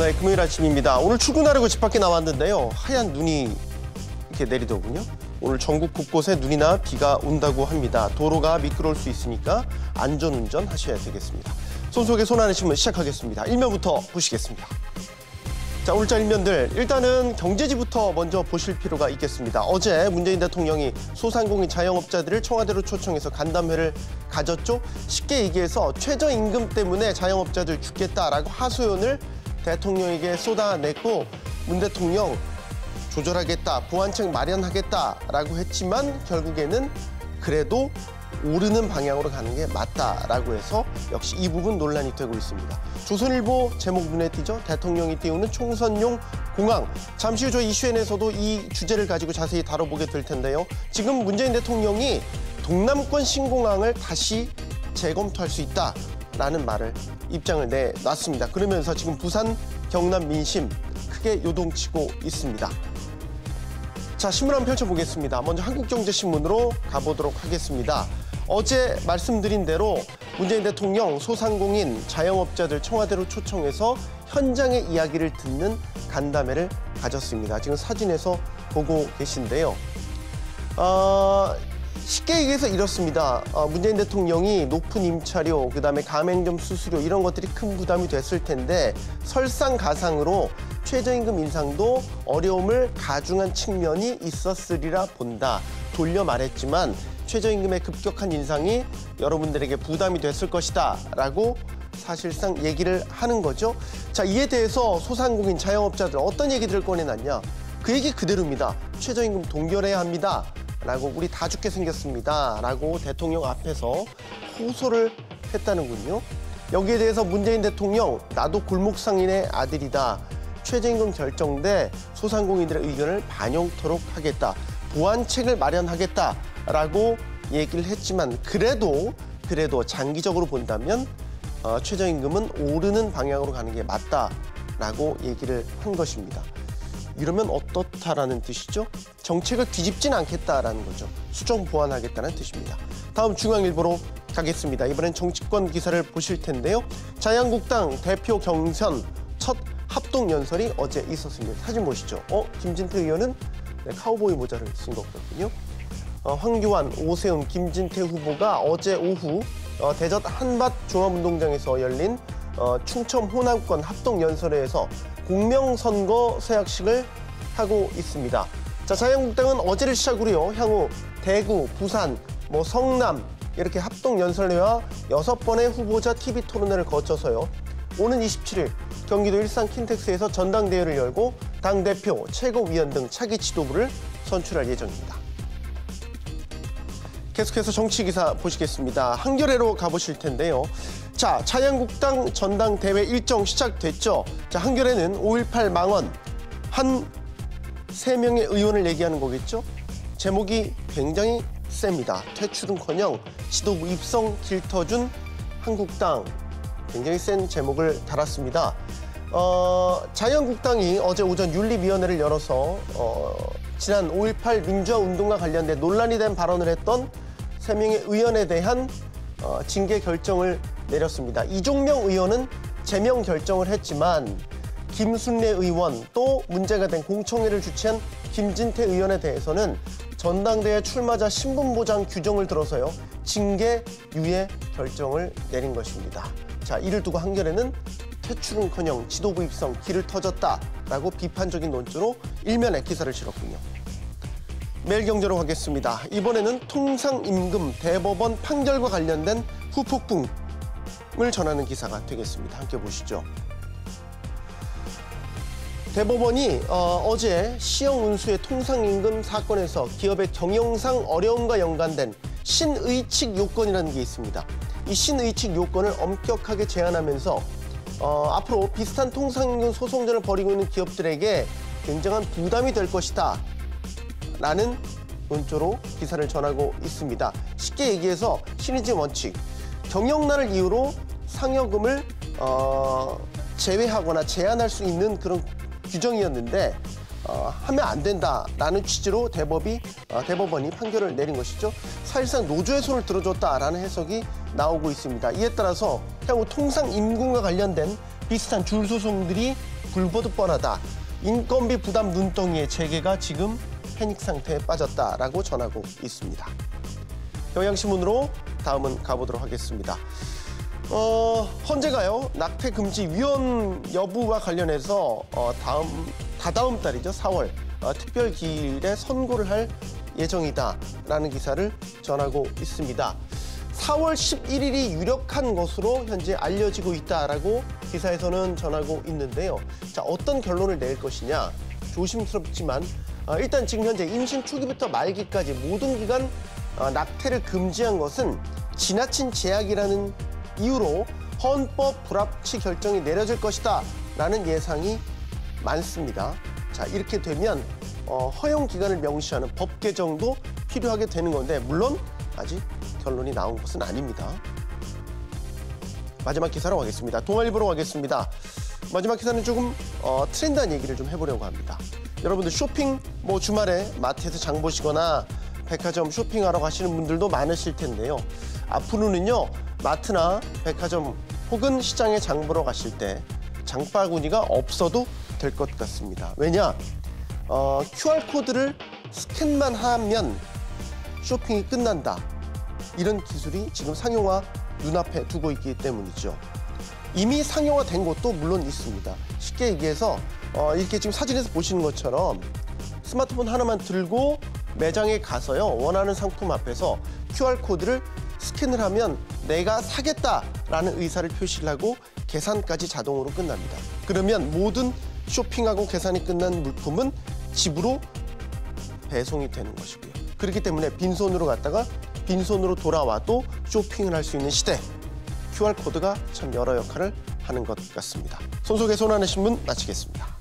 네, 금요일 아침입니다. 오늘 출근하려고 집 밖에 나왔는데요. 하얀 눈이 이렇게 내리더군요. 오늘 전국 곳곳에 눈이나 비가 온다고 합니다. 도로가 미끄러울 수 있으니까 안전운전 하셔야 되겠습니다. 손 속에 손 안의 신문 시작하겠습니다. 일면부터 보시겠습니다. 자, 오늘자 일면들. 일단은 경제지부터 먼저 보실 필요가 있겠습니다. 어제 문재인 대통령이 소상공인 자영업자들을 청와대로 초청해서 간담회를 가졌죠. 쉽게 얘기해서 최저임금 때문에 자영업자들 죽겠다라고 하소연을 대통령에게 쏟아냈고, 문 대통령 조절하겠다, 보완책 마련하겠다라고 했지만 결국에는 그래도 오르는 방향으로 가는 게 맞다라고 해서 역시 이 부분 논란이 되고 있습니다. 조선일보 제목 눈에 띄죠. 대통령이 띄우는 총선용 공항. 잠시 후 저희 이슈엔에서도 이 주제를 가지고 자세히 다뤄보게 될 텐데요. 지금 문재인 대통령이 동남권 신공항을 다시 재검토할 수 있다라는 입장을 내놨습니다. 그러면서 지금 부산, 경남 민심 크게 요동치고 있습니다. 자, 신문 한번 펼쳐보겠습니다. 먼저 한국경제신문으로 가보도록 하겠습니다. 어제 말씀드린 대로 문재인 대통령 소상공인 자영업자들 청와대로 초청해서 현장의 이야기를 듣는 간담회를 가졌습니다. 지금 사진에서 보고 계신데요. 쉽게 얘기해서 이렇습니다. 문재인 대통령이 높은 임차료, 그다음에 가맹점 수수료 이런 것들이 큰 부담이 됐을 텐데 설상가상으로 최저임금 인상도 어려움을 가중한 측면이 있었으리라 본다. 돌려 말했지만 최저임금의 급격한 인상이 여러분들에게 부담이 됐을 것이다 라고 사실상 얘기를 하는 거죠. 자, 이에 대해서 소상공인 자영업자들 어떤 얘기들을 꺼내놨냐. 그 얘기 그대로입니다. 최저임금 동결해야 합니다 라고, 우리 다 죽게 생겼습니다 라고 대통령 앞에서 호소를 했다는군요. 여기에 대해서 문재인 대통령, 나도 골목상인의 아들이다. 최저임금 결정돼 소상공인들의 의견을 반영토록 하겠다. 보완책을 마련하겠다라고 얘기를 했지만 그래도 장기적으로 본다면 최저임금은 오르는 방향으로 가는 게 맞다라고 얘기를 한 것입니다. 이러면 어떻다라는 뜻이죠? 정책을 뒤집진 않겠다라는 거죠. 수정 보완하겠다는 뜻입니다. 다음 중앙일보로 가겠습니다. 이번엔 정치권 기사를 보실 텐데요. 자유한국당 대표 경선 첫 합동연설이 어제 있었습니다. 사진 보시죠. 김진태 의원은 카우보이 모자를 쓴 거거든요. 황교안, 오세훈, 김진태 후보가 어제 오후 대전 한밭 종합운동장에서 열린 충청 호남권 합동연설회에서 공명선거 서약식을 하고 있습니다. 자, 자유한국당은 어제를 시작으로요. 향후 대구, 부산, 성남 이렇게 합동연설회와 6번의 후보자 TV 토론회를 거쳐서요. 오는 27일 경기도 일산 킨텍스에서 전당대회를 열고 당대표, 최고위원 등 차기 지도부를 선출할 예정입니다. 계속해서 정치기사 보시겠습니다. 한겨레로 가보실 텐데요. 자, 자유한국당 전당대회 일정 시작됐죠. 자, 한겨레는 5.18 망언, 한 3명의 의원을 얘기하는 거겠죠. 제목이 굉장히 셉니다. 퇴출은커녕 지도부 입성 길터준 한국당. 굉장히 센 제목을 달았습니다. 자유한국당이 어제 오전 윤리위원회를 열어서 지난 5.18 민주화 운동과 관련된 논란이 된 발언을 했던 3명의 의원에 대한 징계 결정을 내렸습니다. 이종명 의원은 제명 결정을 했지만 김순례 의원, 또 문제가 된 공청회를 주최한 김진태 의원에 대해서는 전당대회 출마자 신분보장 규정을 들어서요. 징계 유예 결정을 내린 것입니다. 자, 이를 두고 한겨레는 퇴출은커녕 지도부 입성 길을 터졌다라고 비판적인 논조로 일면에 기사를 실었군요. 매일경제로 가겠습니다. 이번에는 통상임금 대법원 판결과 관련된 후폭풍을 전하는 기사가 되겠습니다. 함께 보시죠. 대법원이 어제 시형운수의 통상임금 사건에서 기업의 경영상 어려움과 연관된 신의칙 요건이라는 게 있습니다. 이 신의칙 요건을 엄격하게 제한하면서 앞으로 비슷한 통상임금 소송전을 벌이고 있는 기업들에게 굉장한 부담이 될 것이다 라는 논조로 기사를 전하고 있습니다. 쉽게 얘기해서 신의칙 원칙, 경영난을 이유로 상여금을 제외하거나 제한할 수 있는 그런 규정이었는데 하면 안 된다라는 취지로 대법원이 판결을 내린 것이죠. 사실상 노조의 손을 들어줬다라는 해석이 나오고 있습니다. 이에 따라서 향후 통상임금과 관련된 비슷한 줄 소송들이 불보듯 뻔하다. 인건비 부담 눈덩이의 재개가 지금 패닉 상태에 빠졌다라고 전하고 있습니다. 경향신문으로 다음은 가보도록 하겠습니다. 헌재가요, 낙태 금지 위헌 여부와 관련해서 다다음 달이죠, 4월 특별 기일에 선고를 할 예정이다라는 기사를 전하고 있습니다. 4월 11일이 유력한 것으로 현재 알려지고 있다라고 기사에서는 전하고 있는데요. 자, 어떤 결론을 낼 것이냐 조심스럽지만 일단 지금 현재 임신 초기부터 말기까지 모든 기간 낙태를 금지한 것은 지나친 제약이라는 이유로 헌법 불합치 결정이 내려질 것이다 라는 예상이 많습니다. 자, 이렇게 되면 허용 기간을 명시하는 법 개정도 필요하게 되는 건데 물론 아직 결론이 나온 것은 아닙니다. 마지막 기사로 가겠습니다. 동아일보로 가겠습니다. 마지막 기사는 조금 트렌드한 얘기를 좀 해보려고 합니다. 여러분들 쇼핑 주말에 마트에서 장 보시거나 백화점 쇼핑하러 가시는 분들도 많으실 텐데요. 앞으로는요, 마트나 백화점 혹은 시장에 장 보러 가실 때 장바구니가 없어도 될 것 같습니다. 왜냐? QR코드를 스캔만 하면 쇼핑이 끝난다. 이런 기술이 지금 상용화 눈앞에 두고 있기 때문이죠. 이미 상용화된 곳도 물론 있습니다. 쉽게 얘기해서 이렇게 지금 사진에서 보시는 것처럼 스마트폰 하나만 들고 매장에 가서요, 원하는 상품 앞에서 QR코드를 스캔을 하면 내가 사겠다라는 의사를 표시를 하고 계산까지 자동으로 끝납니다. 그러면 모든 쇼핑하고 계산이 끝난 물품은 집으로 배송이 되는 것이고요. 그렇기 때문에 빈손으로 갔다가 빈손으로 돌아와도 쇼핑을 할 수 있는 시대. QR코드가 참 여러 역할을 하는 것 같습니다. 손속의 손안의 신문 마치겠습니다.